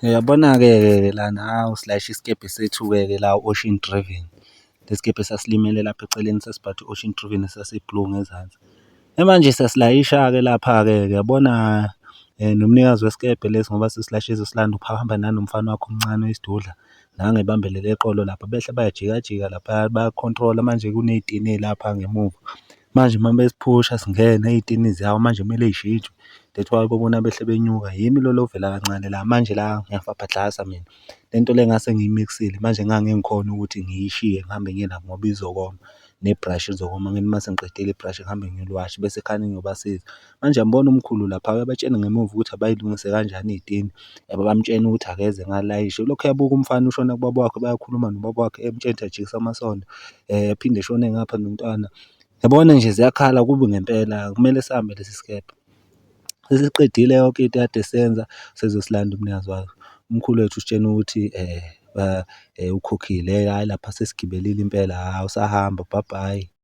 Uyabona-ke lana hawu silayishe isikebhe sethu-ke la Ocean Driven. Lesi sikebhe esasilimele lapha eceleni sasibhale ukuthi Ocean Driven esasi-blue ngezansi. Manje siyasilayisha-ke lapha-ke uyabona nomnikazi wesikebhe lesi ngoba sesilayishe ezosilanda uhamba nanomfana wakhe omncane oyisidudla nangebambelele eqolo lapha behle bayajika laphaya baya-control-a manje kuney'tini ey'lapha ngemuva. Manje uma besiphusha singena ey'tini hawu manje kumele y'shintshwe that's why ubona behle benyuka. Yimi lo ovela kancane la manje la ngiyafaphahlasa mina. Le nto le ngase ngiyimikisile manje ngangeke ngikhone ukuthi ngiyishiye ngihambe ngiye nakho ngoba izokoma nebhrashi lizokoma. Ngithi uma sengiqedile ibhrashi ngihambe ngiyoliwasha bese khane ngiyobasiza. Manje uyambona umkhulu lapha uyabatshena ngemuva ukuthi abayilungise kanjani iy'tini. Yabo bamutshena ukuthi akeze ngalilayishe. Ulokhu eyabuka umfana ushona kubaba wakhe bayakhuluma nobaba wakhe emtshela ukuthi ajikise amasondo aphinde eshone ngapha nomntwana. Yabona nje ziyakhala kubi ngempela kumele sihambe lesi sikebhe. Sesiqedile yonke into ekade siyenza sezosilanda umnikazi waso. Umkhulu wethu usitshena ukuthi ukhokhile hhayi lapha sesigibelile impela, hhawu usahamba bye bye.